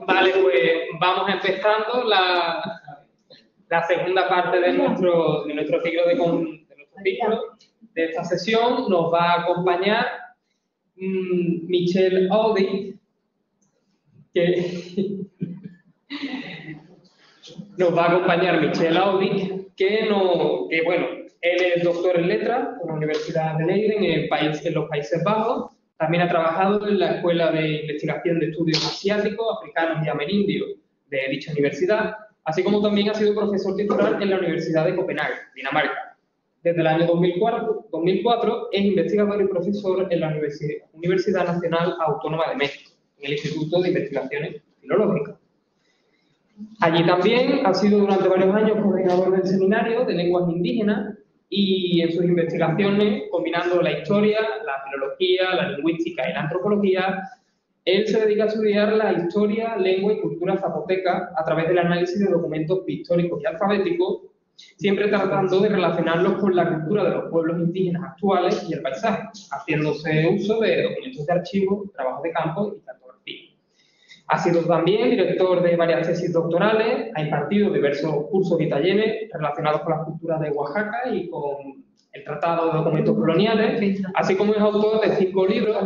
Vale, pues vamos empezando la segunda parte de nuestro ciclo de esta sesión. Nos va a acompañar Michel Audi, bueno, él es doctor en letras por la Universidad de Leiden en los Países Bajos. También ha trabajado en la Escuela de Investigación de Estudios Asiáticos, Africanos y Amerindios de dicha universidad, así como también ha sido profesor titular en la Universidad de Copenhague, Dinamarca. Desde el año 2004 es investigador y profesor en la Universidad Nacional Autónoma de México, en el Instituto de Investigaciones Filológicas. Allí también ha sido durante varios años coordinador del Seminario de Lenguas Indígenas y en sus investigaciones, combinando la historia, la filología, la lingüística y la antropología, él se dedica a estudiar la historia, lengua y cultura zapoteca a través del análisis de documentos pictóricos y alfabéticos, siempre tratando de relacionarlos con la cultura de los pueblos indígenas actuales y el paisaje, haciéndose uso de documentos de archivo, trabajos de campo y cartografía. Ha sido también director de varias tesis doctorales, ha impartido diversos cursos y talleres relacionados con las culturas de Oaxaca y con el Tratado de Documentos Coloniales, así como es autor de 5 libros,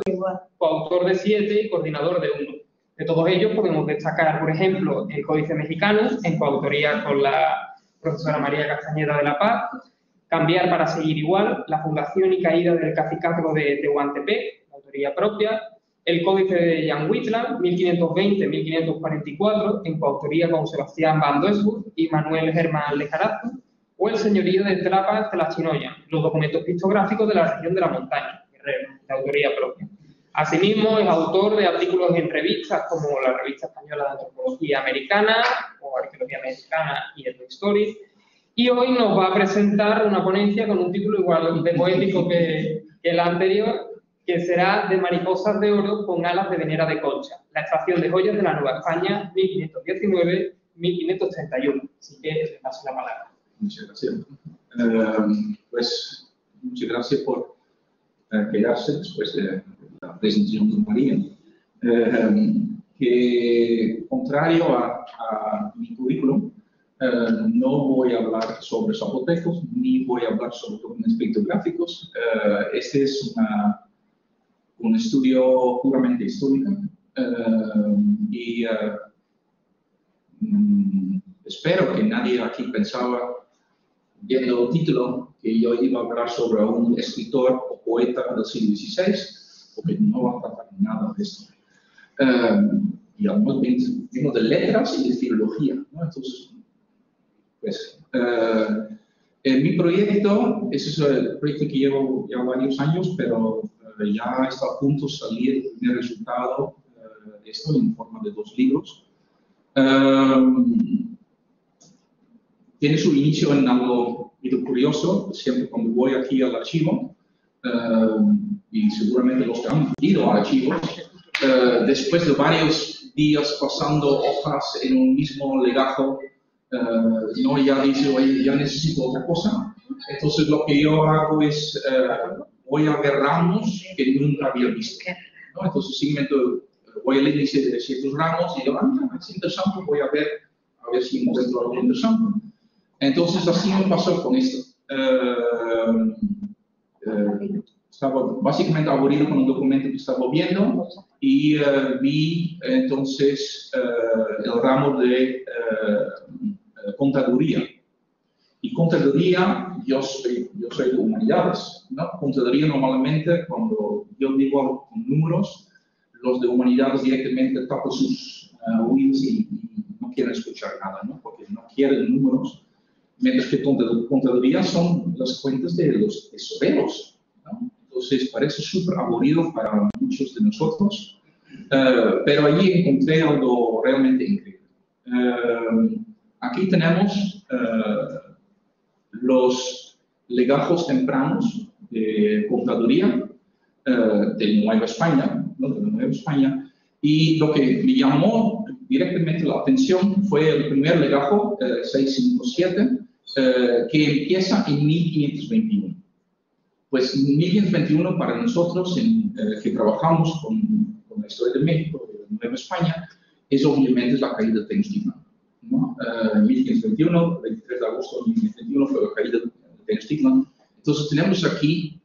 coautor de 7 y coordinador de 1. De todos ellos podemos destacar, por ejemplo, el Códice Mexicano, en coautoría con la profesora María Castañeda de la Paz, Cambiar para seguir igual, la fundación y caída del cacicazgo de Tehuantepec, autoría propia, el Códice de Yanhuitlan, 1520-1544, en coautoría con Sebastián Van Doesburg y Manuel Germán Lejarazo, o el Señorío de Tlapa Tlachinoyan, los documentos pictográficos de la región de la montaña, Guerrero, de autoría propia. Asimismo, es autor de artículos en revistas como la Revista Española de Antropología Americana o Arqueología Mexicana y Ethnohistory, y hoy nos va a presentar una ponencia con un título igual de poético que el anterior, que será de Mariposas de Oro con alas de venera de concha, la extracción de joyas de la Nueva España 1519-1531. Así que le paso la palabra. Muchas gracias. Pues muchas gracias por quedarse después de la presentación de María. Que contrario a mi currículum, no voy a hablar sobre zapotecos ni voy a hablar sobre documentos pictográficos. Este es un estudio puramente histórico y espero que nadie aquí pensaba, viendo el título, que yo iba a hablar sobre un escritor o poeta del siglo XVI, porque no va a tratar nada de esto. Y además vengo de letras y de filología, ¿no? Entonces, pues, mi proyecto, ese es el proyecto que llevo ya varios años, pero ya está a punto de salir el primer resultado de esto en forma de 2 libros. Tiene su inicio en algo muy curioso, siempre cuando voy aquí al archivo, y seguramente los que han ido al archivo, después de varios días pasando hojas en un mismo legajo, no ya dice, oye, ya necesito otra cosa. Entonces lo que yo hago es, voy a ver ramos que nunca había visto, ¿no? Entonces simplemente voy a leer ciertos ramos y digo, es interesante, voy a ver si encuentro algo interesante. Entonces así me pasó con esto. Estaba básicamente aburrido con un documento que estaba viendo y vi entonces el ramo de contaduría. Y contaduría, yo soy de humanidades, ¿no? Contaduría normalmente, cuando yo digo con números, los de humanidades directamente tapan sus oídos y no quieren escuchar nada, ¿no? Porque no quieren números. Mientras que contaduría son las cuentas de los tesoreros, ¿no? Entonces parece súper aburrido para muchos de nosotros, pero allí encontré algo realmente increíble. Aquí tenemos los legajos tempranos de contaduría de Nueva España, ¿no? De Nueva España, y lo que me llamó directamente la atención fue el primer legajo, 657, que empieza en 1521. Pues 1521 para nosotros, que trabajamos con la historia de México, de Nueva España, es obviamente la caída de Tenochtitlan, ¿no? 1521, 23 de agosto de 1521 fue la caída de Tenochtitlan. Entonces tenemos aquí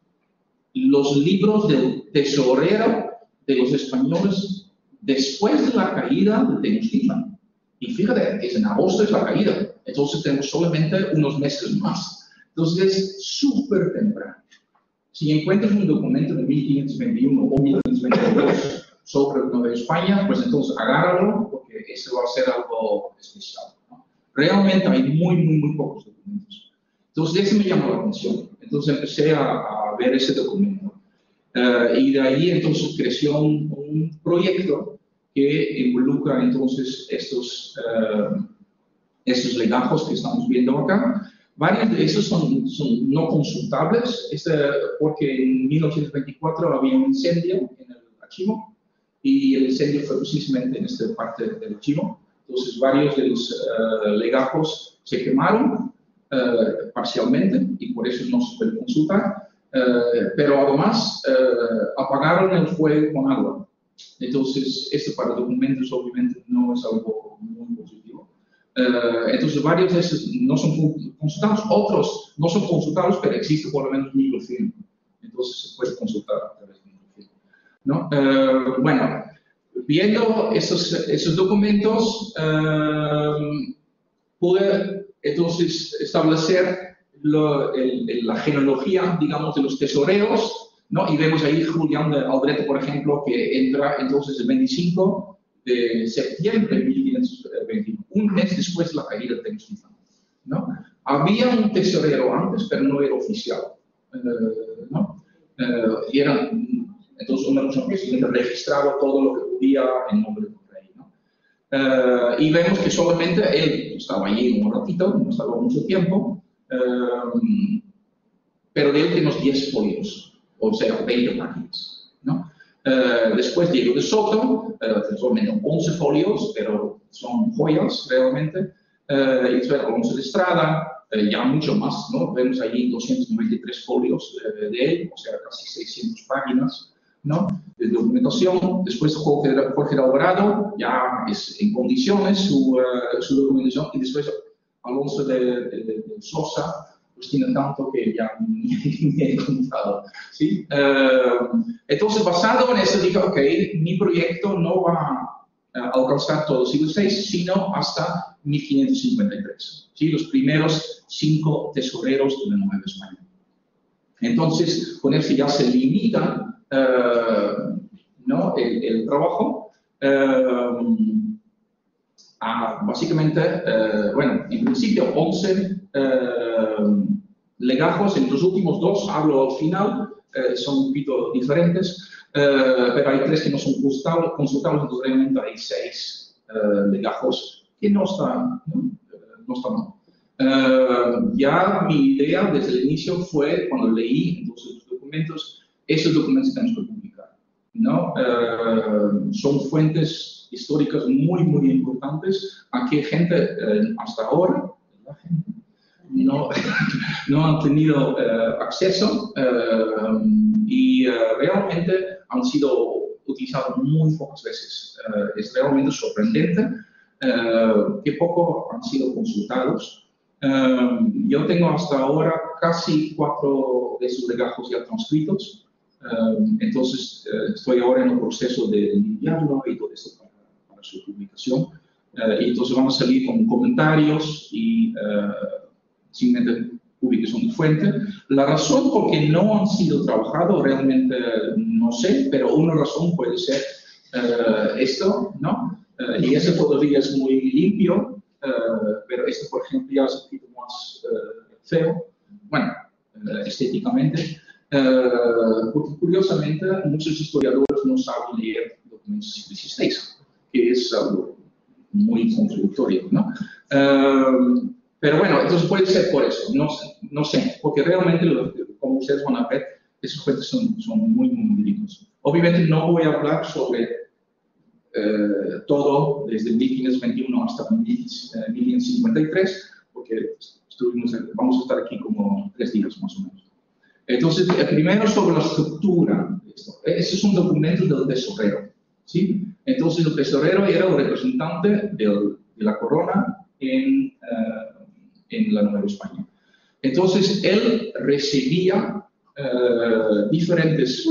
los libros del tesorero de los españoles después de la caída de Tenochtitlan. Y fíjate, es en agosto es la caída, entonces tenemos solamente unos meses más. Entonces es súper temprano. Si encuentras un documento de 1521 o 1522 sobre Nueva España, pues entonces agárralo, porque eso va a ser algo especial, ¿no? Realmente hay muy pocos documentos. Entonces eso me llamó la atención. Entonces empecé a ver ese documento. Y de ahí entonces creció un proyecto que involucra entonces estos legajos que estamos viendo acá. Varios de esos son no consultables, porque en 1824 había un incendio en el archivo y el incendio fue precisamente en esta parte del archivo. Entonces varios de los legajos se quemaron parcialmente y por eso no se puede consultar, pero además apagaron el fuego con agua. Entonces esto para documentos obviamente no es algo muy positivo. Entonces varios de esos no son consultados, otros no son consultados, pero existe por lo menos microfilm. Entonces se puede consultar a través de microfilm, ¿no? Bueno, viendo esos documentos, pude entonces establecer la genealogía, digamos, de los tesoreros, ¿no? Y vemos ahí Julián de Albrecht, por ejemplo, que entra entonces el 25 de septiembre de 1521, un mes después de la caída de Tenochtitlan, ¿no? Había un tesorero antes, pero no era oficial, ¿no? Y era entonces una persona que registraba todo lo que podía en nombre del rey, ¿no? Y vemos que solamente él estaba allí un ratito, no estaba mucho tiempo, pero de él tenemos 10 folios, o sea, 20 páginas, ¿no? Después Diego de Soto, solamente 11 folios, pero son joyas realmente. Y después Alonso de Estrada, ya mucho más, ¿no? Vemos allí 293 folios de él, o sea, casi 600 páginas, ¿no? De documentación. Después Jorge de Alvarado, ya es en condiciones su documentación. Y después Alonso de Sosa, pues tiene tanto que ya ni he contado, ¿sí? Entonces, basado en eso, dije, ok, mi proyecto no va a alcanzar todo el siglo VI, sino hasta 1553, ¿sí? Los primeros 5 tesoreros de la Nueva España. Entonces, con eso ya se limita, ¿no? el trabajo a básicamente, bueno, en principio 11 legajos. En los últimos 2, hablo al final, son un poquito diferentes, pero hay 3 que no son consultables, entonces realmente hay 6 legajos que no están mal. Ya mi idea desde el inicio fue, cuando leí entonces los documentos, esos documentos tenemos que publicar, ¿no? Son fuentes históricas muy importantes a que gente hasta ahora, la gente, no han tenido acceso y realmente han sido utilizados muy pocas veces. Es realmente sorprendente que poco han sido consultados. Yo tengo hasta ahora casi 4 de esos legajos ya transcritos, entonces estoy ahora en el proceso de limpiarlo y todo eso para su publicación. Y entonces van a salir con comentarios y simplemente publicación de fuente. La razón por qué no han sido trabajados realmente no sé, pero una razón puede ser esto, ¿no? Y ese todavía es muy limpio, pero este, por ejemplo, ya es un poquito más feo, bueno, estéticamente, porque curiosamente muchos historiadores no saben leer documentos del XVI, que es algo muy contradictorio, ¿no? Pero bueno, entonces puede ser por eso, no sé, porque realmente, como ustedes van a ver, esas fuentes son muy ricos. Obviamente no voy a hablar sobre todo desde 1521 hasta 1553, porque vamos a estar aquí como 3 días más o menos. Entonces, primero sobre la estructura. Este es un documento del tesorero, ¿sí? Entonces, el tesorero era el representante de la corona en la Nueva España. Entonces, él recibía diferentes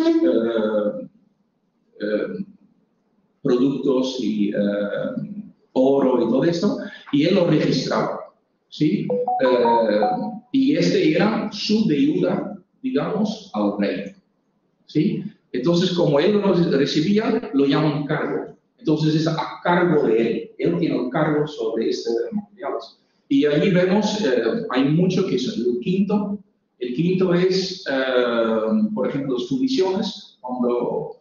productos y oro y todo esto, y él lo registraba, ¿sí? Y este era su deuda, digamos, al rey, ¿sí? Entonces, como él lo recibía, lo llaman cargo. Entonces, es a cargo de él. Él tiene el cargo sobre estos materiales. Y ahí vemos, hay mucho que es el quinto. El quinto es, por ejemplo, las fundiciones, cuando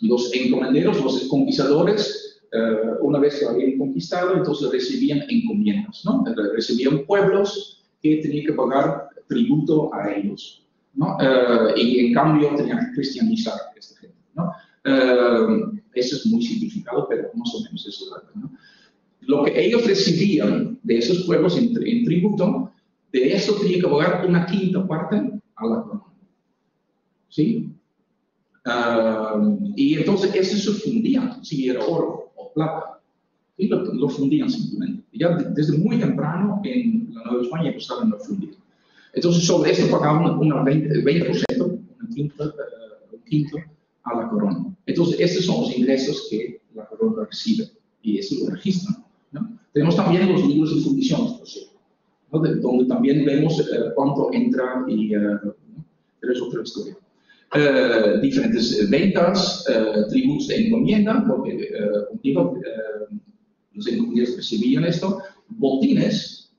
los encomenderos, los conquistadores, una vez que lo habían conquistado, entonces recibían encomiendas, ¿no? Recibían pueblos que tenían que pagar tributo a ellos, ¿no? Y en cambio tenían que cristianizar a esta gente, ¿no? Eso es muy simplificado, pero más o menos eso es verdad, ¿no? Lo que ellos recibían de esos pueblos en tributo, de eso tenían que pagar una quinta parte a la corona, ¿sí? Y entonces eso se fundía, si era oro o plata, y lo fundían simplemente. Ya desde muy temprano en la Nueva España empezaron a fundir. Entonces sobre esto pagaban un 20%, un quinto a la corona. Entonces estos son los ingresos que la corona recibe y eso lo registran, ¿no? Tenemos también los libros de fundiciones, por cierto, ¿no? Donde también vemos cuánto entra y pero es otra historia. Diferentes ventas, tributos de encomienda, porque los encomiendas recibían esto, botines,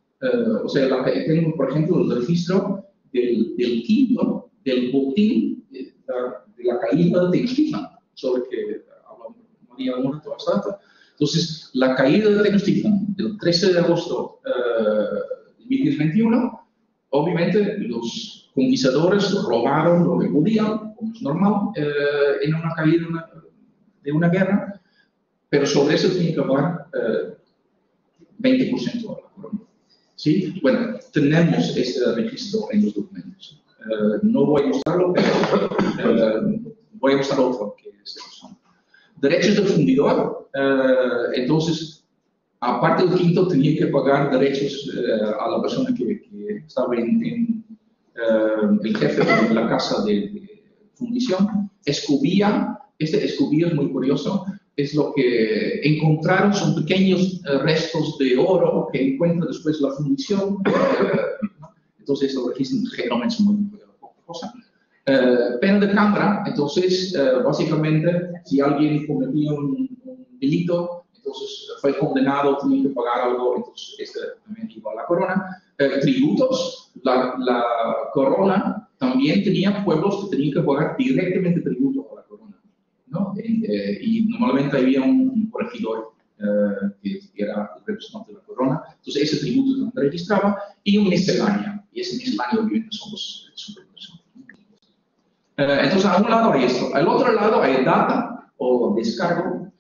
o sea, tengo por ejemplo el registro del quinto, del botín de la caída de Tenochtitlan, sobre que hablamos María Mora toda esta data. Entonces, la caída de Tenochtitlan, el 13 de agosto de 1521, obviamente los conquistadores robaron lo que podían, como es normal, en una caída de una guerra, pero sobre eso tienen que pagar 20% a la corona. ¿Sí? Bueno, tenemos este registro en los documentos. No voy a mostrarlo, pero voy a mostrar otro que es de los derechos del fundidor. Entonces, aparte del quinto, tenía que pagar derechos a la persona que estaba en el jefe de la casa de fundición. Escobía, este escobía es muy curioso, es lo que encontraron, son pequeños restos de oro que encuentra después la fundición. Entonces, lo registran generalmente es muy poca cosa. Pena de cámara, entonces, básicamente, si alguien cometía un delito, entonces fue condenado, tenía que pagar algo, entonces este también iba a la corona. Tributos, la corona también tenía pueblos que tenían que pagar directamente tributo a la corona, ¿no? Y normalmente había un corregidor que era el representante de la corona, entonces ese tributo también registraba, y un miscelánea, y ese misceláneo obviamente son los supervisores. Entonces, a un lado hay esto, al otro lado hay data o descargo.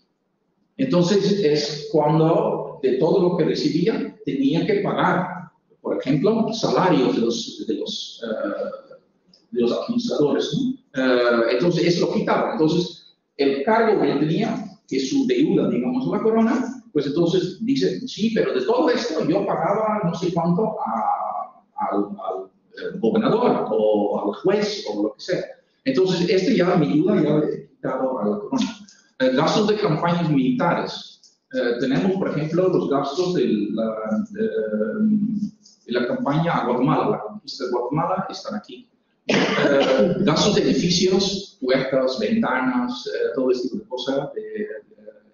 Entonces, es cuando de todo lo que recibía tenía que pagar, por ejemplo, salarios de los administradores, ¿no? Entonces, eso lo quitaba. Entonces, el cargo que él tenía, que es su deuda, digamos, a la corona, pues entonces dice, sí, pero de todo esto yo pagaba no sé cuánto al gobernador o al juez o lo que sea. Entonces, ya mi ayuda ya le he quitado a la corona. Gastos de campañas militares. Tenemos, por ejemplo, los gastos de la campaña a Guatemala, la conquista de Guatemala, están aquí. Gastos de edificios, puertas, ventanas, todo este tipo de cosas, de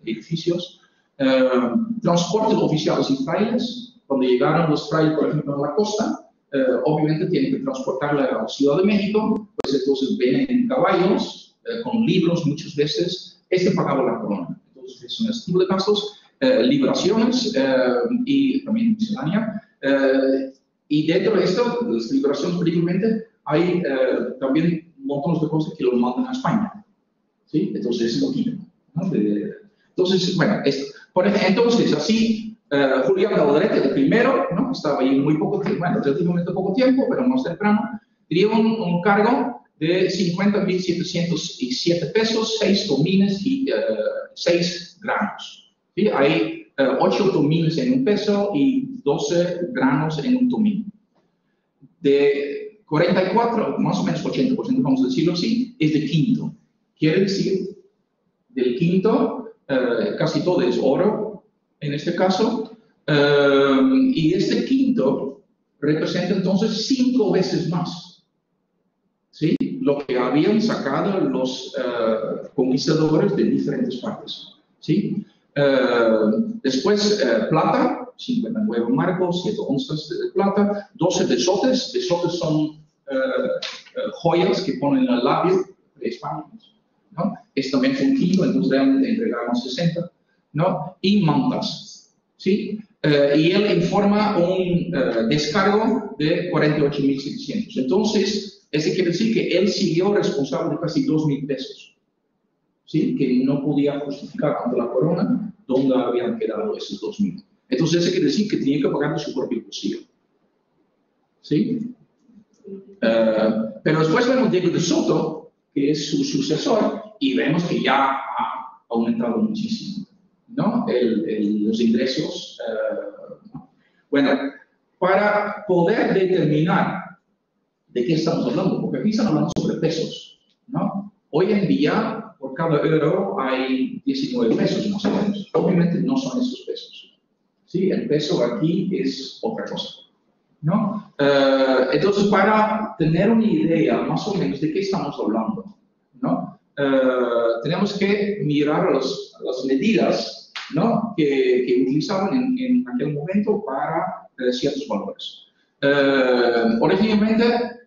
edificios. Transporte de oficiales y frailes. Cuando llegaron los frailes, por ejemplo, a la costa, obviamente tienen que transportarla a la Ciudad de México, pues entonces vienen en caballos, con libros muchas veces. Este pagaba la corona. Entonces, es un estilo de gastos, liberaciones y también miscelánea. Y dentro de esto, las liberaciones principalmente, hay también montones de cosas que lo mandan a España. ¿Sí? Entonces, eso lo quitan, ¿no? Entonces, bueno, entonces, así Julián Alderete, el primero, ¿no? Estaba ahí muy poco tiempo, bueno, relativamente poco tiempo, pero más temprano, tenía un cargo de 50.707 pesos, 6 tomines y 6 granos. ¿Sí? Hay 8 tomines en un peso y 12 granos en un tomín. De 44, más o menos 80%, vamos a decirlo así, es de quinto. Quiere decir, del quinto, casi todo es oro, en este caso, y este quinto representa entonces 5 veces más, ¿sí? Lo que habían sacado los conquistadores de diferentes partes, ¿sí? Después, plata, 59 marcos, 7 onzas de plata, 12 besotes. Besotes son joyas que ponen en el labio prehispánicos, ¿no? Es también un kilo, entonces realmente entregamos 60, ¿no? Y mantas, ¿sí? Y él informa un descargo de 48.700. Entonces, eso quiere decir que él siguió responsable de casi 2.000 pesos, ¿sí? Que no podía justificar ante la corona dónde habían quedado esos 2.000. Entonces, eso quiere decir que tenía que pagar de su propio bolsillo, ¿sí? Pero después vemos Diego de Soto, que es su sucesor, y vemos que ya ha aumentado muchísimo, ¿no? Los ingresos. ¿No? Bueno, para poder determinar de qué estamos hablando, porque aquí estamos hablando sobre pesos, ¿no? Hoy en día, por cada euro hay 19 pesos más o menos. Obviamente no son esos pesos, ¿sí? El peso aquí es otra cosa, ¿no? Entonces, para tener una idea más o menos de qué estamos hablando, ¿no? Tenemos que mirar las medidas, ¿no? que utilizaban en aquel momento para ciertos valores. Originalmente,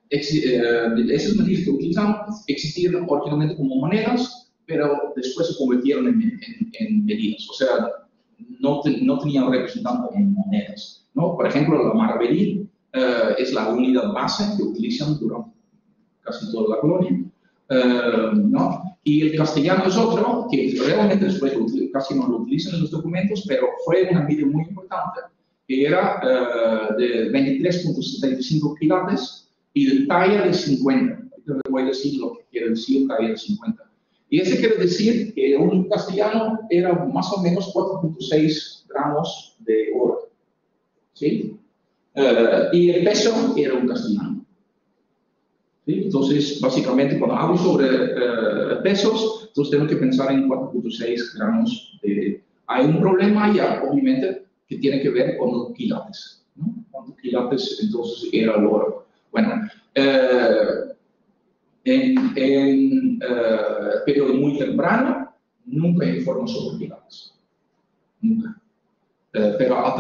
esas medidas que utilizaban existían originalmente como monedas, pero después se convirtieron en medidas. O sea, no tenían representante en monedas, ¿no? Por ejemplo, la maravedí es la unidad base que utilizan durante casi toda la colonia, ¿no? Y el castellano es otro que realmente después casi no lo utilizan en los documentos, pero fue una medida muy importante, que era de 23.75 quilates y de talla de 50. Ahorita les voy a decir lo que quiere decir talla de 50. Y eso quiere decir que un castellano era más o menos 4.6 gramos de oro, ¿sí? Y el peso era un castellano. ¿Sí? Entonces, básicamente, cuando hablo sobre pesos, entonces tengo que pensar en 4.6 gramos de... Hay un problema allá, obviamente, que tiene que ver con los quilates, ¿no? ¿Cuántos quilates entonces era el oro? Bueno, en periodo muy temprano, nunca informó sobre quilates. Nunca. Pero a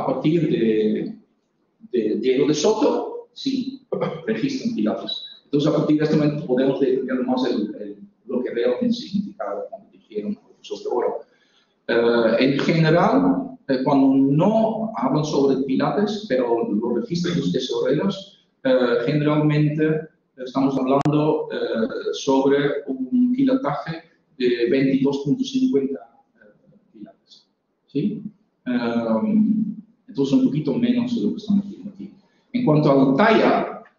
partir de Diego de Soto, sí, registran quilates. Entonces, a partir de este momento podemos determinar más lo que realmente significaba cuando dijeron sobre oro. En general, cuando no hablan sobre quilates, pero los registros de los tesoreros, generalmente estamos hablando sobre un quilataje de 22.50 quilates, ¿sí? Entonces, un poquito menos de lo que estamos viendo aquí. En cuanto a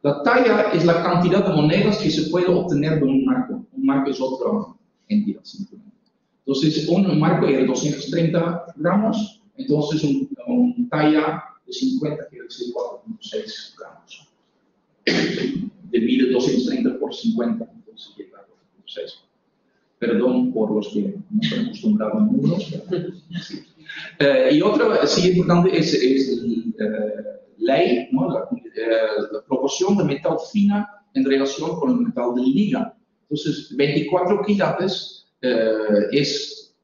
la talla es la cantidad de monedas que se puede obtener de un marco. Un marco es otra entidad, simplemente. Entonces, un marco era 230 gramos, entonces un talla de 50 quiere decir 4.6 gramos. Divide 230 por 50, entonces llega a 4.6. Perdón por los que no están acostumbrados a números. Sí. Y otra, sí, importante es ley, ¿no? La proporción de metal fina en relación con el metal de liga. Entonces, 24 quilates es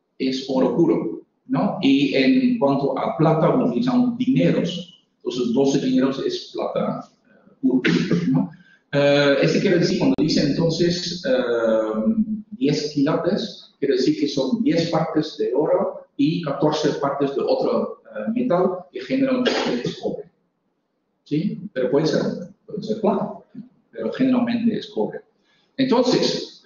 oro puro, ¿no? Y en cuanto a plata, utilizamos dineros. Entonces, 12 dineros es plata pura, ¿no? Este quiere decir, cuando dice entonces 10 quilates, quiere decir que son 10 partes de oro y 14 partes de otro metal que generalmente es cobre. ¿Sí? Pero puede ser plata, pero generalmente es cobre. Entonces,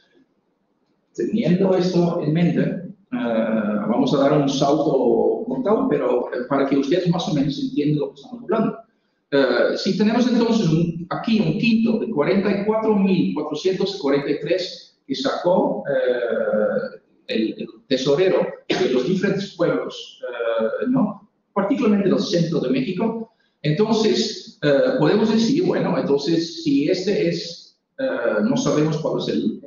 teniendo esto en mente, Vamos a dar un salto mortal, pero para que ustedes más o menos entiendan lo que estamos hablando. Si tenemos entonces aquí un quinto de 44.443 que sacó el tesorero de los diferentes pueblos, ¿no? Particularmente del centro de México, entonces podemos decir, bueno, entonces si este es, no sabemos cuál es el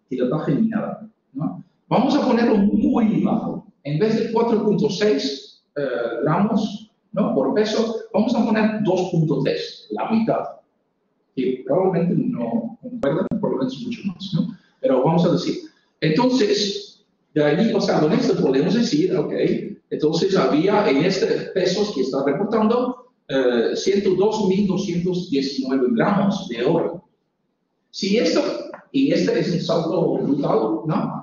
pilotaje ni nada, ¿no? Vamos a ponerlo muy bajo. En vez de 4.6 gramos, ¿no?, por peso, vamos a poner 2.3, la mitad. Que probablemente no concuerdan, probablemente mucho más, ¿no? Pero vamos a decir. Entonces, de ahí pasando en esto, podemos decir, ok, entonces había en este pesos que está reportando 102.219 gramos de oro. Si esto, y este es un salto brutal, ¿no?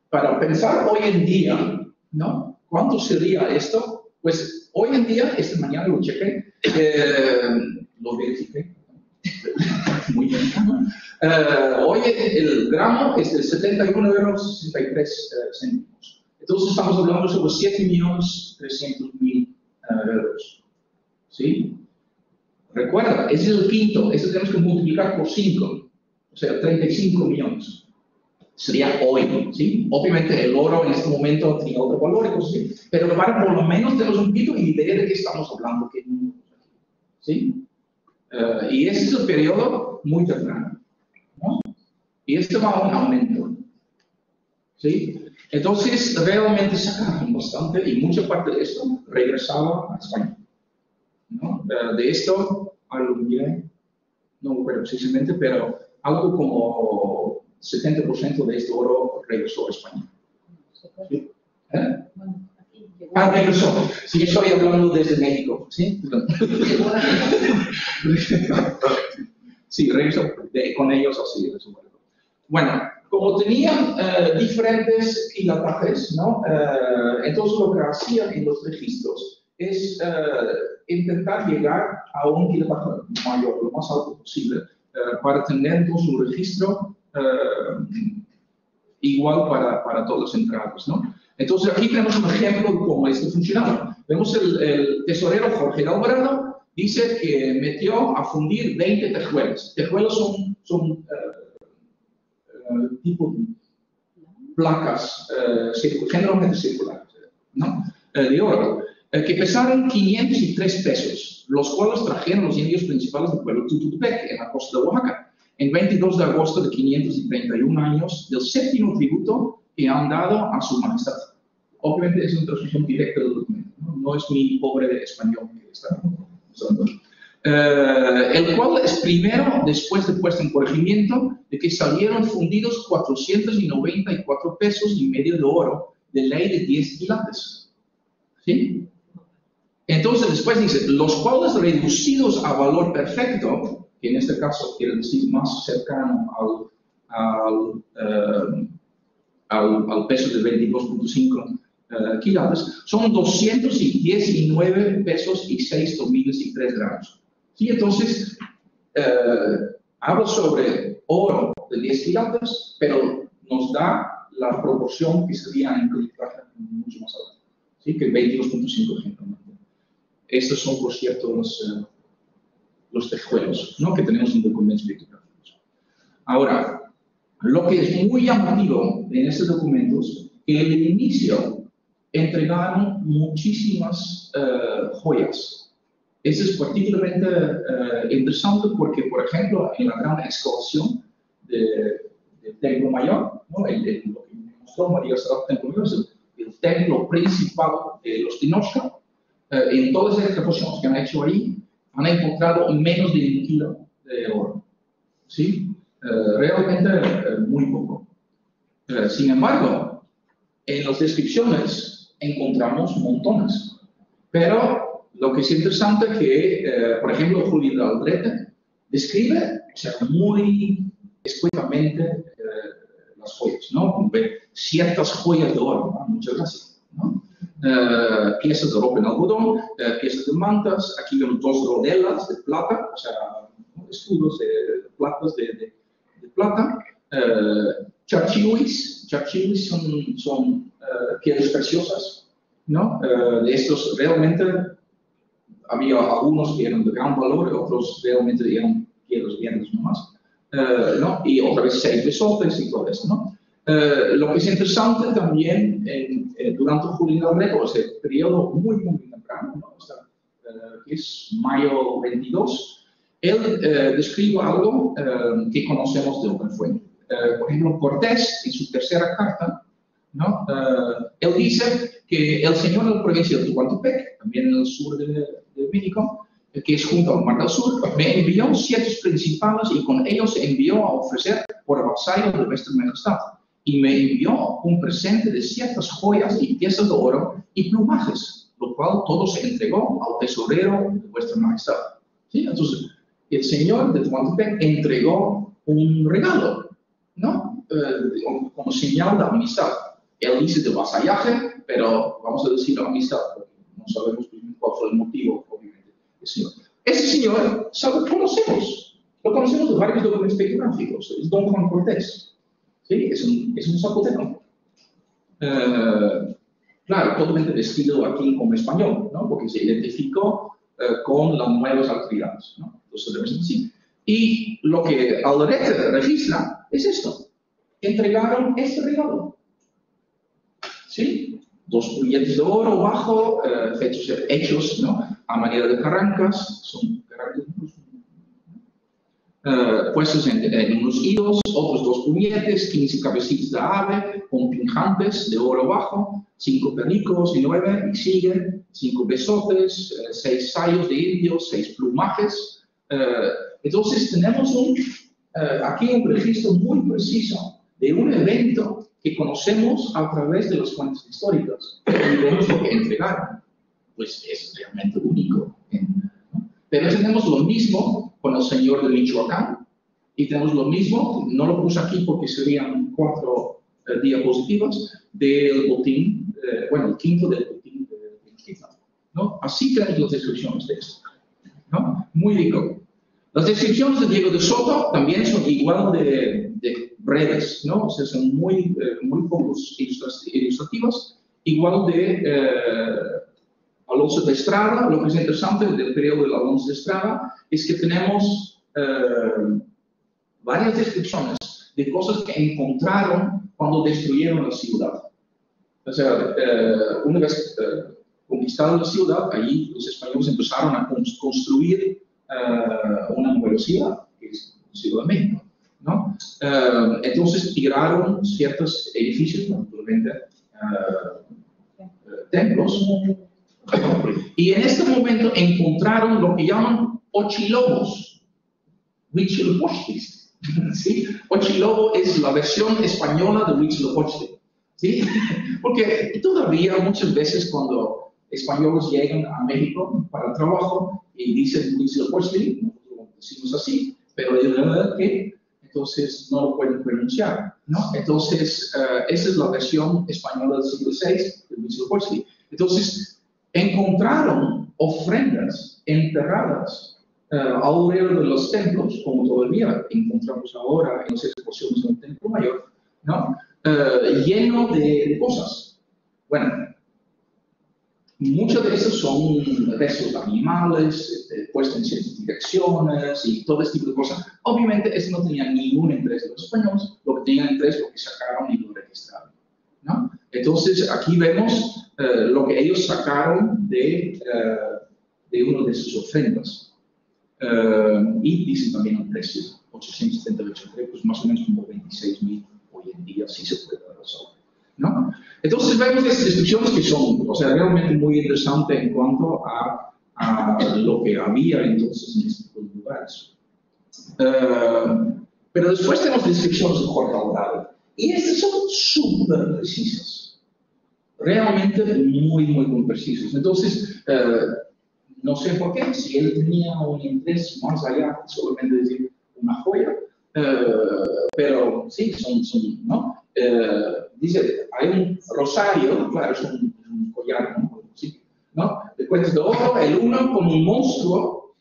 Para pensar hoy en día, ¿no? ¿Cuánto sería esto? Pues hoy en día, esta mañana lo chequé, lo verifiqué. Muy bien, ¿no? Hoy el gramo es de 71,63 céntimos. Entonces estamos hablando sobre 7.300.000 euros. ¿Sí? Recuerda, ese es el quinto, ese tenemos que multiplicar por 5, o sea, 35 millones. Sería hoy, ¿sí? Obviamente el oro en este momento tiene otro valor, ¿sí? Pero por lo menos tenemos un poquito y idea de qué estamos hablando, ¿sí? Y ese es el periodo muy temprano, ¿no? Y este va a un aumento, ¿sí? Entonces, realmente sacaron bastante y mucha parte de esto regresaba a España, ¿no? De esto, algo miré, no recuerdo precisamente, pero algo como 70% de este oro regresó a España. ¿Sí? Regresó. Sí, estoy hablando desde México, ¿sí? Sí, regresó con ellos así. Bueno, como tenían diferentes pilotajes, ¿no? Entonces lo que hacían en los registros es intentar llegar a un pilotaje mayor, lo más alto posible, para tener entonces un registro igual para todos los entrados, ¿no? Entonces aquí tenemos un ejemplo de cómo esto funcionaba. Vemos el tesorero Jorge Alvarado, dice que metió a fundir 20 tejuelos. Tejuelos son tipo placas generalmente circulares, ¿no? De oro, que pesaron 503 pesos, los cuales trajeron los indios principales del pueblo Tututepec, en la costa de Oaxaca, en 22 de agosto de 531 años del séptimo tributo que han dado a su majestad. Obviamente es una traducción directa del documento, no es mi pobre español que está usando. El cual es primero, después de puesto en corregimiento, de que salieron fundidos 494 pesos y medio de oro de ley de 10 quilates. ¿Sí? Entonces después dice, los cuales reducidos a valor perfecto, que en este caso quiere decir más cercano al peso de 22.5 quilates, son 219 pesos y 6 tomiles y 3 gramos. ¿Sí? Entonces, habla sobre oro de 10 quilates, pero nos da la proporción que sería en mucho más alta, ¿sí? Que 22.5 ejemplamente. Estos son, por cierto, los tejuelos, ¿no? Que tenemos en documentos bibliográficos. Ahora, lo que es muy llamativo en estos documentos, que en el inicio entregaron muchísimas joyas. Eso es particularmente interesante porque, por ejemplo, en la gran excavación del Templo Mayor, ¿no? Lo que me mostró María Serrat Templo Mayor es el templo principal de los Tenochca. En todas las excavaciones que han hecho ahí, han encontrado menos de 1 kilo de oro. ¿Sí? Realmente muy poco. Sin embargo, en las descripciones encontramos montones. Pero lo que es interesante es que, por ejemplo, Julio de Aldrete describe, o sea, muy escuetamente las joyas, ¿no? Ciertas joyas de oro, ¿no? Muchas gracias, ¿no? Piezas de ropa en algodón, piezas de mantas, aquí vemos 2 rodelas de plata, o sea, escudos de platas de plata, charchiuis son piedras preciosas, ¿no? De estos realmente había algunos que eran de gran valor y otros realmente eran piedras viejas nomás, ¿no? Y otra vez 6 besotes y todo eso, ¿no? Lo que es interesante también durante Julio Greco, ese periodo muy temprano, ¿no? Hasta, que es mayo 22, él describe algo que conocemos de Open Fuente. Por ejemplo, Cortés, en su tercera carta, ¿no? Él dice que el señor de la provincia de Tehuantepec, también en el sur de México, que es junto al Mar del Sur, me envió 7 principales y con ellos se envió a ofrecer por vasallo de vuestra majestad. Y me envió un presente de ciertas joyas y piezas de oro y plumajes, lo cual todo se entregó al tesorero de vuestra majestad. ¿Sí? Entonces, el señor de Tehuantepec entregó un regalo, ¿no? Como señal de amistad. Él dice de vasallaje, pero vamos a decir amistad, porque no sabemos cuál fue el motivo, obviamente. Ese señor, lo conocemos de varios documentos biográficos, es Don Juan Cortés. ¿Sí? Es un zapoteco. Claro, totalmente vestido aquí como español, ¿no? Porque se identificó con las nuevas autoridades, ¿no? Entonces debe ser así. Y lo que Alderete registra es esto. Entregaron este regalo. ¿Sí? 2 billetes de oro bajo, hechos, ¿no? A manera de carrancas, son carrancas, puestos en unos hilos, otros 2 puñetes, 15 cabecitas de ave, con pinjantes de oro bajo, 5 pernicos y 9, y siguen, 5 besotes, 6 sayos de indios, 6 plumajes. Entonces tenemos aquí un registro muy preciso de un evento que conocemos a través de las fuentes históricas. Y vemos lo que entregaron. Pues es realmente único, ¿no? Pero tenemos lo mismo con el señor de Michoacán, y tenemos lo mismo, no lo puse aquí porque serían 4 diapositivas, del botín, el quinto del botín de Tenochtitlan, ¿no? Así tenemos las descripciones de esto, ¿no? Muy rico. Las descripciones de Diego de Soto también son igual de breves, ¿no? O sea, son muy pocos ilustrativas, igual de Alonso de Estrada. Lo que es interesante del periodo de Alonso de Estrada es que tenemos varias descripciones de cosas que encontraron cuando destruyeron la ciudad. O sea, una vez conquistada la ciudad, allí los españoles empezaron a construir una nueva ciudad, que es la Ciudad de México, ¿no? Entonces tiraron ciertos edificios, naturalmente, templos. Y en este momento encontraron lo que llaman ochilobos, Huitzilopochtli, ¿sí? Ochilobo es la versión española de Huitzilopochtli, ¿sí? Porque todavía muchas veces cuando españoles llegan a México para el trabajo y dicen Huitzilopochtli, nosotros decimos así, pero de verdad que entonces no lo pueden pronunciar, ¿no? Entonces, esa es la versión española del siglo VI de Huitzilopochtli. Entonces, encontraron ofrendas enterradas alrededor de los templos, como todavía encontramos ahora en las exposiciones del Templo Mayor, ¿no? Lleno de cosas. Bueno, muchos de esos son restos de animales, puestos en ciertas direcciones y todo este tipo de cosas. Obviamente, eso no tenía ningún interés de los españoles, lo que tenían interés es lo que sacaron y lo registraron, ¿no? Entonces, aquí vemos lo que ellos sacaron de una de sus ofrendas. Y dicen también el precio, 878, pues más o menos como 26.000 hoy en día, sí se puede dar razón, ¿no? Entonces vemos estas descripciones que son, o sea, realmente muy interesantes en cuanto a lo que había entonces en estos lugares. Pero después tenemos descripciones de Jorge Alvarado, y estas son súper precisas, realmente muy precisas. Entonces, no sé por qué, si él tenía un interés más allá de solamente decir una joya, pero sí, son ¿no? Dice, hay un rosario, claro, es un collar, ¿no? Sí, ¿no? De cuentas de oro, el uno con un monstruo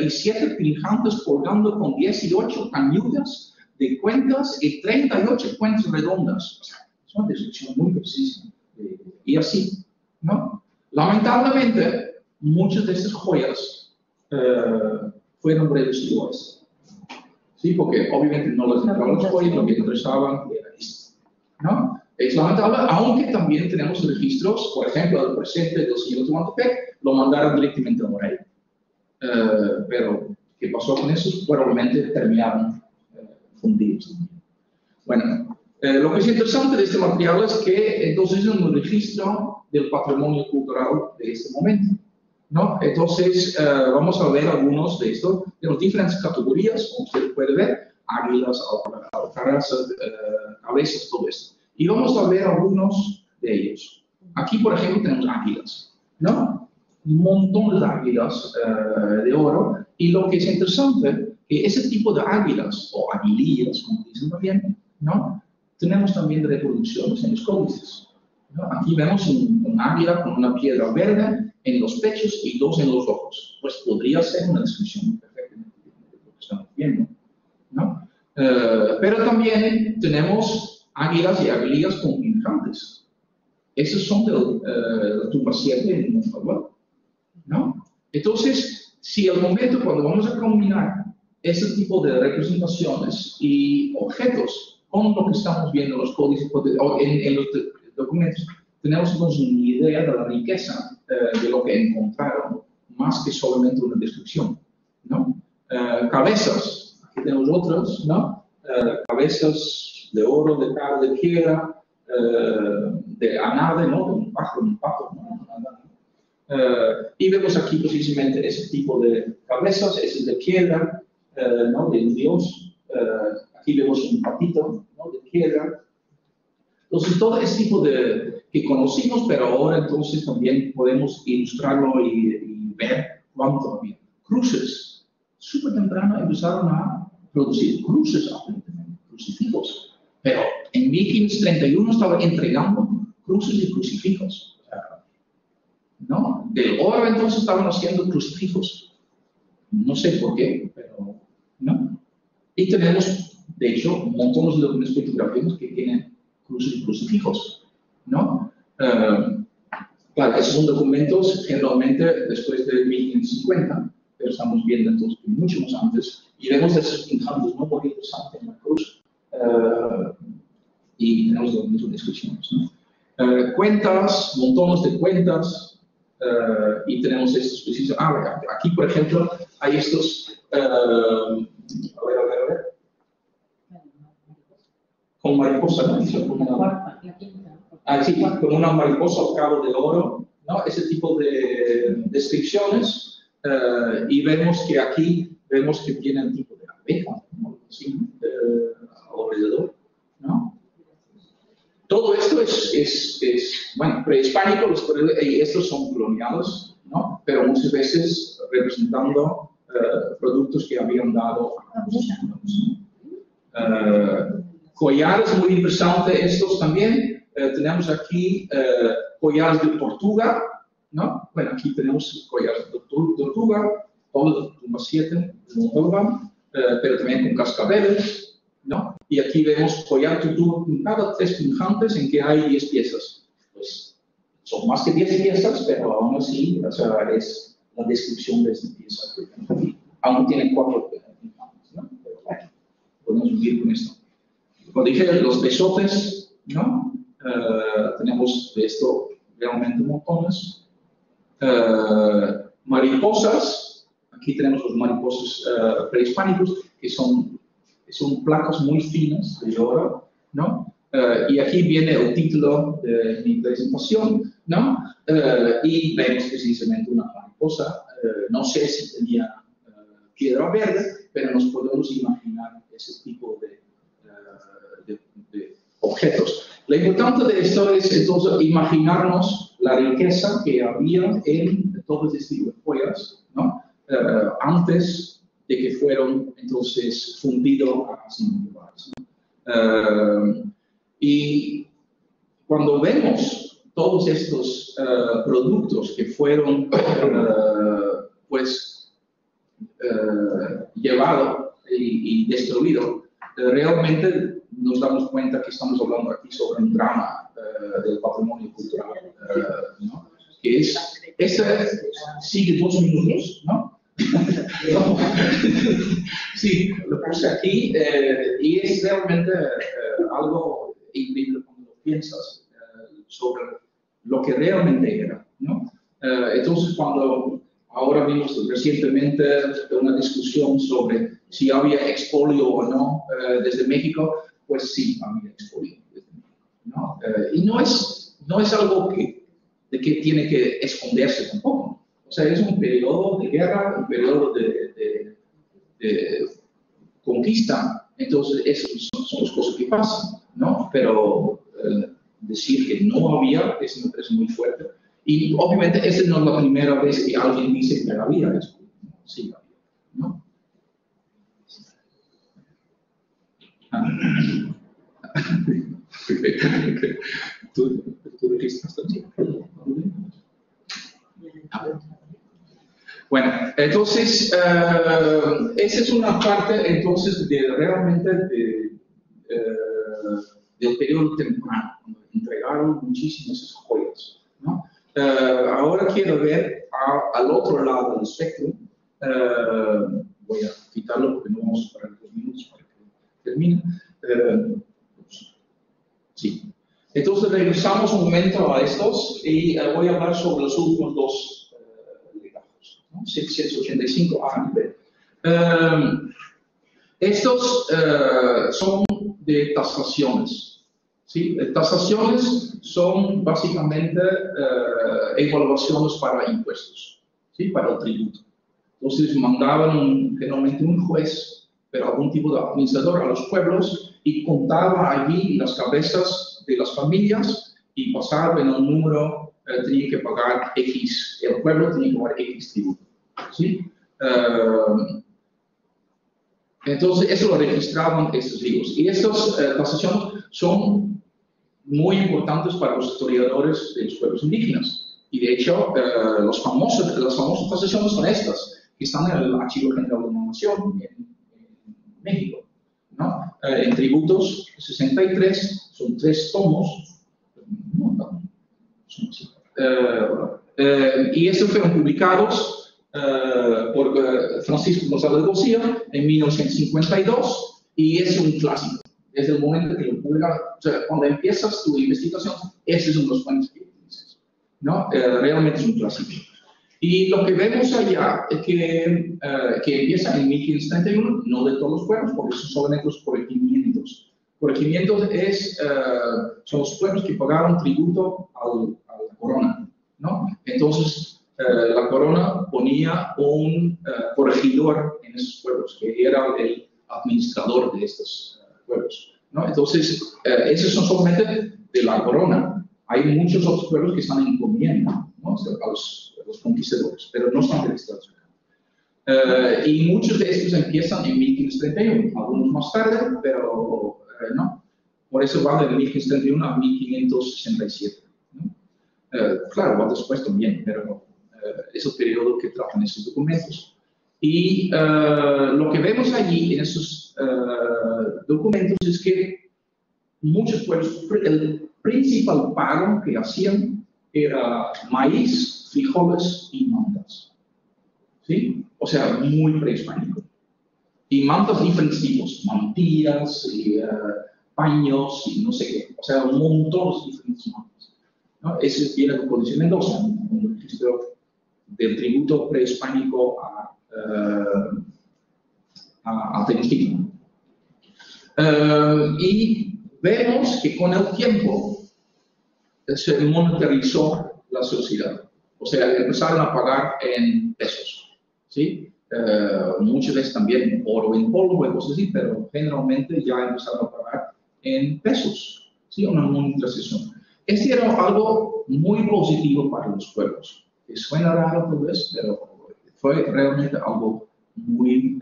y 7 pinjantes colgando con 18 cañudas de cuentas y 38 cuentas redondas. O sea, es una descripción muy precisa. y así, ¿no? Lamentablemente, muchas de estas joyas fueron reducidas, ¿sí? Porque obviamente no les entraban las joyas, lo que interesaban era esto, ¿no? Es lamentable, aunque también tenemos registros, por ejemplo, el presente del señor Tehuantepec, lo mandaron directamente al rey. Pero, ¿qué pasó con esos? Probablemente terminaron fundidos. Bueno, lo que es interesante de este material es que entonces es un registro del patrimonio cultural de este momento, ¿no? Entonces, vamos a ver algunos de estos, de las diferentes categorías, como usted puede ver, águilas, alcarazas, cabezas, todo esto. Y vamos a ver algunos de ellos. Aquí, por ejemplo, tenemos águilas, ¿no? Un montón de águilas de oro. Y lo que es interesante, que ese tipo de águilas, o aguilillas, como dicen también, ¿no? Tenemos también reproducciones en los códices, ¿no? Aquí vemos un águila con una piedra verde en los pechos y dos en los ojos. Pues podría ser una descripción perfectamente de lo que estamos viendo, ¿no? Pero también tenemos águilas y aguilillas con pinjantes. Esos son de la tumba 7 en Montfalvá, ¿no? Entonces, si al momento cuando vamos a combinar ese tipo de representaciones y objetos con lo que estamos viendo en los códices o en los documentos, tenemos entonces una idea de la riqueza de lo que encontraron, más que solamente una descripción, ¿no? Cabezas, aquí tenemos otras, ¿no? Cabezas de oro, de cara, de piedra, de anade, ¿no? De un pájaro, un pato, ¿no? Y vemos aquí precisamente ese tipo de cabezas, ese de piedra, ¿no? De un dios. Aquí vemos un patito, ¿no? De piedra. Entonces, todo ese tipo de que conocimos, pero ahora entonces también podemos ilustrarlo y ver cuánto todavía. Cruces. Súper temprano empezaron a producir cruces, aparentemente, crucifijos. Pero en 1531 estaban entregando cruces y crucifijos. ¿No? Del oro entonces estaban haciendo crucifijos. No sé por qué, pero ¿no? Y tenemos, de hecho, montones de documentos fotográficos que tienen cruces y crucifijos, ¿no? Claro, esos son documentos generalmente después de 1550, pero estamos viendo entonces mucho más antes y vemos esos pinjantes muy interesantes en la cruz y tenemos documentos de descripciones, ¿no? Cuentas, montones de cuentas. Y tenemos estos precisos. Aquí, por ejemplo, hay estos. A ver. Con mariposa, ¿no? Sí, con una mariposa al cabo del oro, ¿no? Ese tipo de descripciones. Y vemos que aquí vemos que tiene un tipo de abeja, ¿no? Así, alrededor, ¿no? Todo esto es bueno, prehispánico, estos son coloniales, ¿no? Pero muchas veces representando productos que habían dado a los chinos. Collares muy interesantes estos también. Tenemos aquí collares de tortuga, ¿no? Bueno, aquí tenemos collares de tortuga, todo de tumba 7 de Montfalvá, pero también con cascabeles, ¿no? Y aquí vemos collar tortuga cada 3 pinjantes en que hay 10 piezas. Pues son más que 10 piezas, pero aún así, o sea, es la descripción de esta pieza. Aún tiene 4 pinjantes, ¿no? Pero bueno, podemos vivir con esto. Como dije, los besotes, ¿no? Tenemos de esto realmente montones. Mariposas, aquí tenemos los mariposas prehispánicos, que son placas muy finas de oro, ¿no? Y aquí viene el título de mi presentación, ¿no? Y vemos precisamente una mariposa, no sé si tenía piedra verde, pero nos podemos imaginar ese tipo de objetos. Lo importante de esto es entonces imaginarnos la riqueza que había en todos estos joyas, ¿no? Antes de que fueron entonces fundidos a 5 lugares, ¿no? Y cuando vemos todos estos productos que fueron llevados y destruidos, realmente nos damos cuenta que estamos hablando aquí sobre un drama del patrimonio cultural, ¿no? Que es, ese sigue 2 minutos, ¿no? Sí, lo puse aquí y es realmente algo increíble cuando lo piensas sobre lo que realmente era, ¿no? Entonces, cuando ahora vimos recientemente una discusión sobre si había expolio o no desde México, pues sí, había expolio desde México, ¿no? Y no es algo que tiene que esconderse tampoco. O sea, es un periodo de guerra, un periodo de conquista. Entonces, esas son las cosas que pasan, ¿no? Pero decir que no había es muy fuerte. Y obviamente, esa no es la primera vez que alguien dice que había eso. Sí, había, ¿no? ¿Tú registraste aquí? Bueno, entonces, esa es una parte, entonces, realmente del periodo temprano, cuando entregaron muchísimas joyas, ¿no? Ahora quiero ver al otro lado del espectro. Voy a quitarlo porque no vamos a esperar 2 minutos para que termine. Sí. Entonces, regresamos un momento a estos y voy a hablar sobre los últimos 2 legajos, ¿no? 785 A y B. Estos son de tasaciones. ¿Sí? Tasaciones son básicamente evaluaciones para impuestos, ¿sí? Para el tributo. Entonces mandaban generalmente un juez, pero algún tipo de administrador a los pueblos y contaba allí las cabezas de las familias y pasaba en un número, tenía que pagar X, el pueblo tenía que pagar X tributo. ¿Sí? Entonces, eso lo registraban estos libros. Y estas tasaciones son muy importantes para los historiadores de los pueblos indígenas. Y de hecho, las famosas tasaciones son estas, que están en el Archivo General de la Nación en México, ¿no? En Tributos 63, son 3 tomos. Y estos fueron publicados por Francisco González García en 1952 y es un clásico. Desde el momento que lo publican, o sea, cuando empiezas tu investigación, ese es uno de los fuentes que utilizas, ¿no? Realmente es un clásico. Y lo que vemos allá es que empieza en 1531, no de todos los pueblos, porque son solamente los corregimientos. Corregimientos son los pueblos que pagaron tributo a la corona, ¿no? Entonces, la corona ponía un corregidor en esos pueblos, que era el administrador de estos pueblos, ¿no? Entonces, esos son solamente de la corona. Hay muchos otros pueblos que están en encomienda, ¿no? A los conquistadores, pero no están registrados acá. Y muchos de estos empiezan en 1531, algunos más tarde, pero no. Por eso va de 1531 a 1567. ¿No? Claro, va después también, pero es el periodo que tratan esos documentos. Y lo que vemos allí en esos documentos es que muchos pueblos, el principal pago que hacían era maíz, frijoles y mantas. ¿Sí? O sea, muy prehispánico. Y mantas de diferentes tipos, mantillas, y, paños y no sé qué. O sea, un montón de diferentes mantas, ¿no? Ese viene del Códice Mendoza, un registro del tributo prehispánico a Tenochtitlan. Y vemos que con el tiempo se monetarizó la sociedad. O sea, empezaron a pagar en pesos, ¿sí? Muchas veces también oro en polvo y cosas así, pero generalmente ya empezaron a pagar en pesos, ¿sí? Una monetización. Este era algo muy positivo para los pueblos. Suena raro tal vez, pero fue realmente algo muy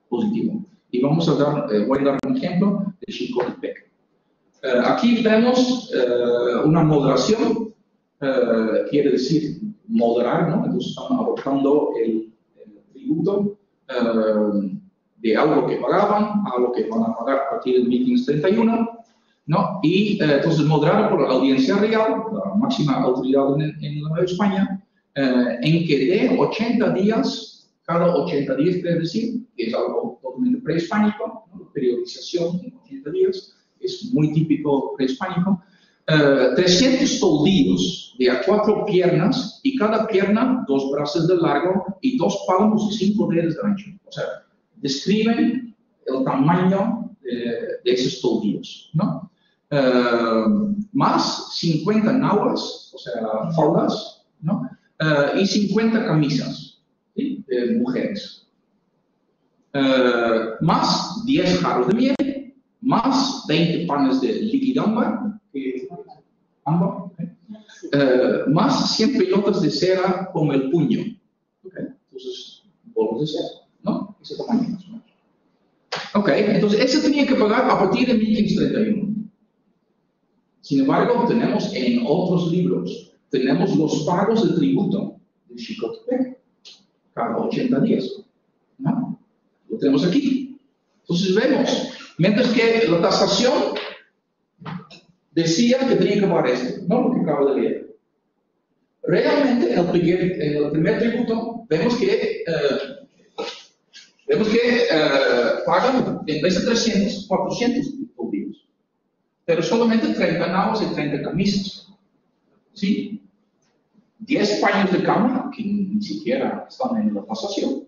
positivo. Y vamos a voy a dar un ejemplo de Xicotepec. Aquí vemos una moderación, quiere decir moderar, ¿no? Entonces estamos adoptando el tributo de algo que pagaban a lo que van a pagar a partir del 1531, ¿no? Y entonces moderado por la Audiencia Real, la máxima autoridad en la Nueva España, en que de 80 días, cada 80 días quiere decir, que es algo totalmente prehispánico, ¿no? Periodización en 80 días, es muy típico prehispánico, 300 toldillos de a 4 piernas y cada pierna 2 brazos de largo y 2 palmos y 5 dedos de ancho. O sea, describen el tamaño de esos toldillos, ¿no? Más 50 nahuas, o sea, faldas, ¿no? Y 50 camisas, ¿sí? De mujeres. Más 10 jarros de miel, más 20 panes de liquidámbar, más 100 pelotas de cera con el puño. ¿Okay? Entonces, bolos de cera, ¿no? Ese tamaño más o menos. Ok, entonces eso tenía que pagar a partir de 1531. Sin embargo, tenemos en otros libros, tenemos los pagos de tributo de Xicotepec cada 80 días, ¿no? Lo tenemos aquí. Entonces vemos, mientras que la tasación decía que tenía que pagar esto, no lo que acabo de leer. Realmente, en el primer tributo, vemos que pagan, en vez de 300, 400 toldillos. Pero solamente 30 naos y 30 camisas. ¿Sí? 10 paños de cama, que ni siquiera están en la tasación.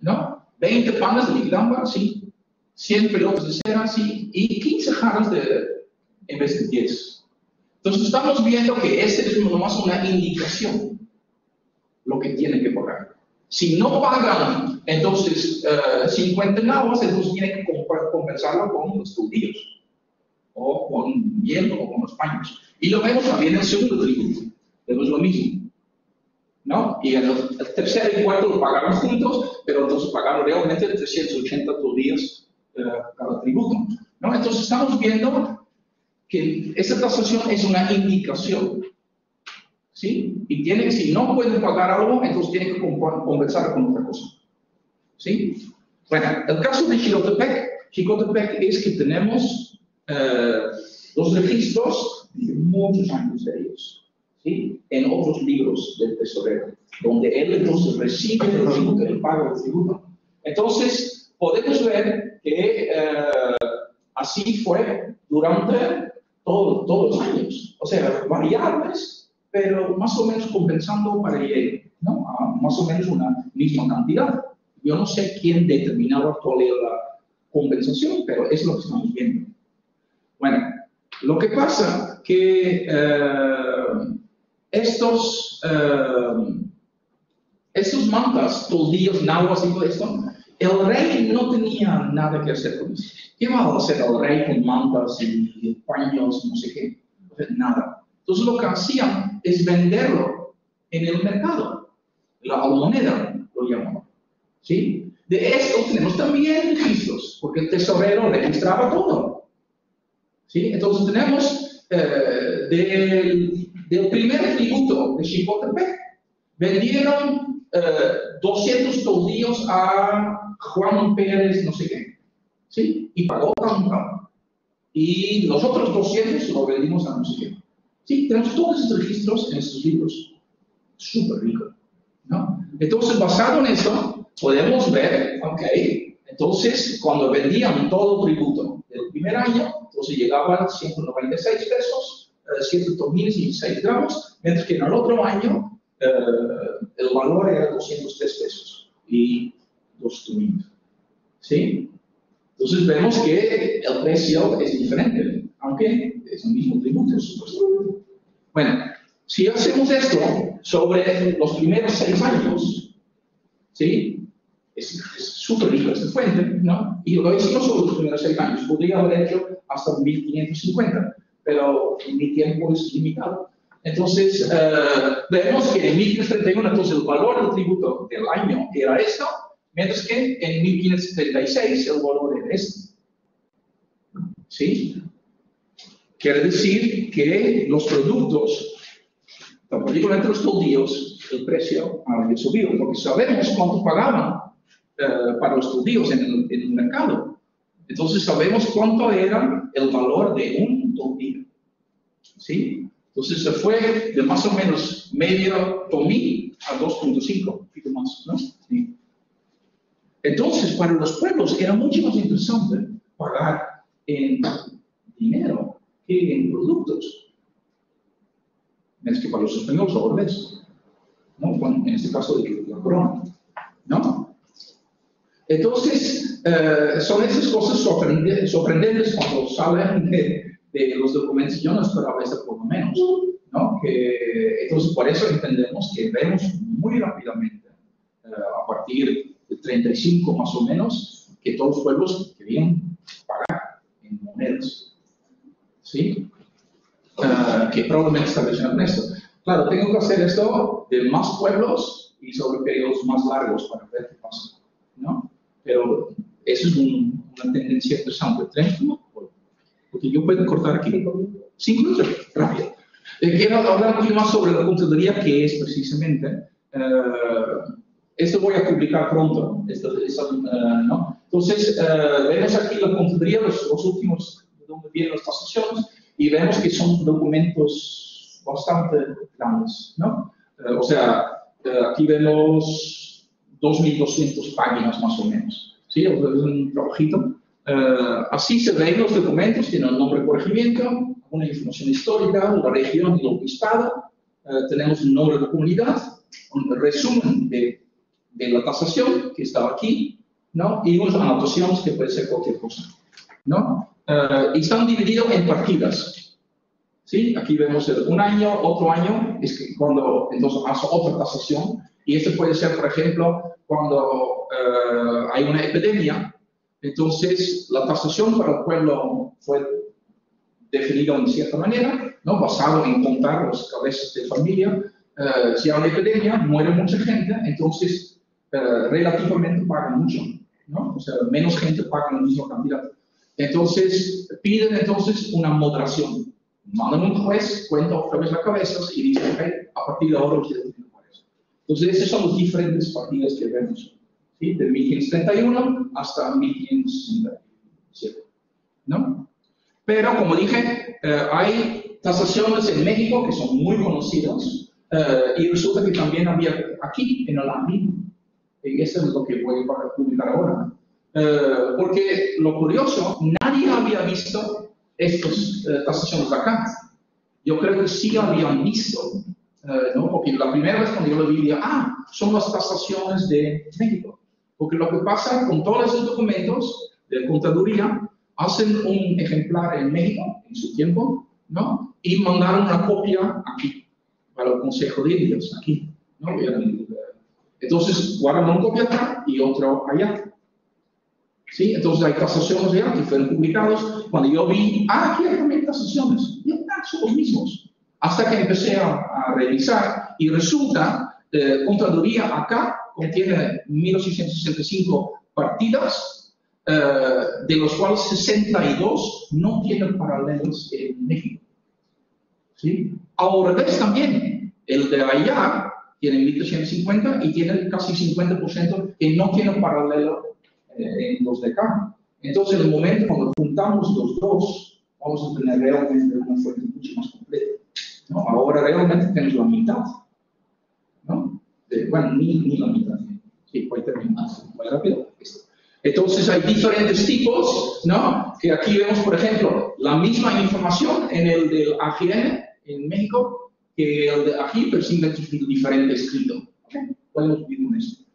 ¿No? 20 panes de liquidámbar, sí. 100 pelotas de cera, sí. Y 15 jarras en vez de 10. Entonces estamos viendo que este es nomás una indicación lo que tienen que pagar. Si no pagan entonces 50 nahuas, entonces tienen que compensarlo con los toldillos o con hielo o con los paños. Y lo vemos también en el segundo tributo. Vemos lo mismo, ¿no? Y en el tercer y cuarto lo pagaron juntos, pero entonces pagaron realmente 380 toldillos cada tributo, ¿no? Entonces estamos viendo que esta tasación es una indicación, ¿sí? Y si no pueden pagar algo, entonces tienen que compensar con otra cosa, ¿sí? Bueno, el caso de Xicotepec es que tenemos los registros de muchos años de ellos, ¿sí? En otros libros del tesorero, donde él entonces recibe el tributo, el pago del tributo. Entonces, podemos ver que así fue durante todos los años. O sea, variables, pero más o menos compensando para llegar, ¿no? A más o menos una misma cantidad. Yo no sé quién determinaba cuál era la compensación, pero es lo que estamos viendo. Bueno, lo que pasa que estos mantas, toldillos, nahuas y todo esto, el rey no tenía nada que hacer con eso. ¿Qué va a hacer el rey con mantas y paños, no sé qué? Nada. Entonces lo que hacían es venderlo en el mercado. La moneda lo llamaban. ¿Sí? De esto tenemos también registros, porque el tesorero registraba todo. ¿Sí? Entonces tenemos del primer tributo de Xicotepec, vendieron 200 toldillos a Juan Pérez, no sé qué. ¿Sí? Y pagó tanto. Y los otros 200 lo vendimos a no sé qué. Sí, tenemos todos esos registros en estos libros. Súper rico, ¿no? Entonces, basado en eso, podemos ver, ok, entonces, cuando vendían todo tributo del primer año, entonces llegaban a 196 pesos, 116 gramos, mientras que en el otro año el valor era 203 pesos y 2 tuminos. ¿Sí? Entonces vemos que el precio es diferente, aunque es el mismo tributo. Bueno, si hacemos esto sobre los primeros 6 años, ¿sí? Es súper rico esta fuente, ¿no? Y lo hicimos sobre los primeros 6 años. Podría haber hecho hasta 1550, pero mi tiempo es limitado. Entonces, vemos que en 1531, entonces el valor del tributo del año era esto, mientras que en 1536 el valor era este. ¿Sí? Quiere decir que los productos, particularmente los toldillos, el precio había subido, porque sabemos cuánto pagaban para los judíos en el mercado. Entonces sabemos cuánto era el valor de un tomillo. ¿Sí? Entonces se fue de más o menos medio tomí a 2.5, un poquito más, ¿no? Sí. Entonces, para los pueblos era mucho más interesante pagar en dinero que en productos. Es que para los españoles al revés, ¿no? En este caso de la corona, ¿no? Entonces, son esas cosas sorprendentes cuando salen de los documentos. Yo no esperaba esto por lo menos, ¿no? Entonces, por eso entendemos que vemos muy rápidamente, a partir de 35 más o menos, que todos los pueblos querían pagar en monedas, ¿sí? Que probablemente está relacionado con esto. Claro, tengo que hacer esto de más pueblos y sobre periodos más largos para ver qué pasa, ¿no? Pero eso es una tendencia interesante. ¿Tenemos tiempo? Porque yo puedo cortar aquí. 5 minutos, rápido. Quiero hablar un poquito más sobre la contaduría, que es precisamente... esto voy a publicar pronto, ¿no? Entonces, vemos aquí la contaduría, los últimos, de donde vienen las tasaciones, y vemos que son documentos bastante grandes, ¿no? O sea, aquí vemos 2.200 páginas más o menos, ¿sí? Es un trabajito. Así se ven los documentos, tienen el nombre de corregimiento, una información histórica, la región y el obispado, tenemos el nombre de la comunidad, un resumen de la tasación que estaba aquí, ¿no? Y unas anotaciones que puede ser cualquier cosa, ¿no? Y están divididos en partidas, ¿sí? Aquí vemos un año, otro año, es que cuando entonces hace otra tasación, y esto puede ser, por ejemplo, cuando hay una epidemia. Entonces, la tasación para el pueblo fue definida de cierta manera, ¿no? Basado en contar las cabezas de familia. Si hay una epidemia, muere mucha gente, entonces relativamente pagan mucho, ¿no? O sea, menos gente paga la misma cantidad. Entonces, piden entonces una moderación. Mandan un juez, cuenta otra vez las cabezas y dice, okay, a partir de ahora ustedes tienen que pagar eso. Entonces, esas son las diferentes partidas que vemos. ¿Sí? De 1531 hasta 1567, ¿no? Pero, como dije, hay tasaciones en México que son muy conocidas, y resulta que también había aquí, en el AMI, y eso es lo que voy a publicar ahora, porque lo curioso, nadie había visto estas tasaciones de acá. Yo creo que sí habían visto, ¿no? Porque la primera vez cuando yo lo vi, dije, son las tasaciones de México. Porque lo que pasa con todos esos documentos de contaduría, hacen un ejemplar en México, en su tiempo, ¿no? Y mandaron una copia aquí, para el Consejo de Indios, aquí, ¿no? Entonces, guardan una copia acá y otro allá. ¿Sí? Entonces, hay tasaciones allá que fueron publicados. Cuando yo vi, aquí hay también tasaciones. Y son los mismos. Hasta que empecé a revisar, y resulta, contaduría acá contiene 1.865 partidas, de los cuales 62 no tienen paralelos en México. ¿Sí? Ahora ves también, el de allá tiene 1.350 y tiene casi 50% que no tienen paralelo en los de acá. Entonces, en el momento cuando juntamos los dos, vamos a tener realmente una fuente mucho más completa, ¿no? Ahora realmente tenemos la mitad, ¿no? Bueno, ni la mitad. Sí, voy a terminar muy rápido. Entonces, hay diferentes tipos, ¿no? Que aquí vemos, por ejemplo, la misma información en el del AGN en México que el de aquí, pero simplemente diferente escrito. ¿Okay? Podemos vivir con esto.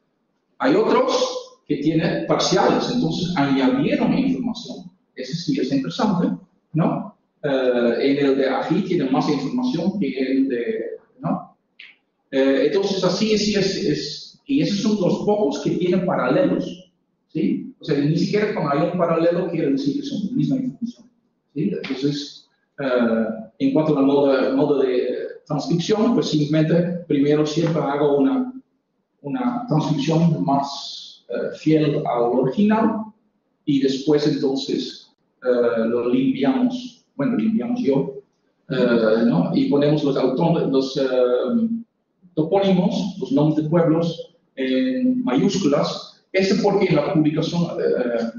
Hay otros que tienen parciales, entonces añadieron información. Ese sí es interesante, ¿no? En el de aquí tiene más información que el de, ¿no? Entonces, así es, y esos son los pocos que tienen paralelos, ¿sí? O sea, ni siquiera cuando hay un paralelo quiere decir que son la misma información, ¿sí? Entonces, en cuanto al modo de transcripción, pues simplemente primero siempre hago una transcripción más fiel al original y después entonces lo limpiamos, limpiamos yo, ¿no? Y ponemos los topónimos, los nombres de pueblos en mayúsculas, porque en la publicación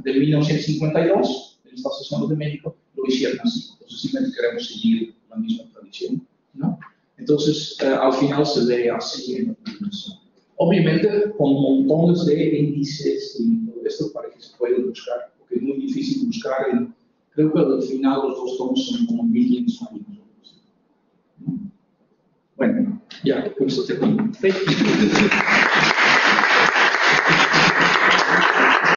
de 1952, en estas sesiones de México, lo hicieron así. Entonces, simplemente queremos seguir la misma tradición, ¿no? Entonces, al final se ve así en la publicación. Obviamente, con montones de índices y todo esto para que se pueda buscar, porque es muy difícil buscar. Creo que al final los dos tomos son como 1500 años. Bueno, ya, con esto termino. Sí.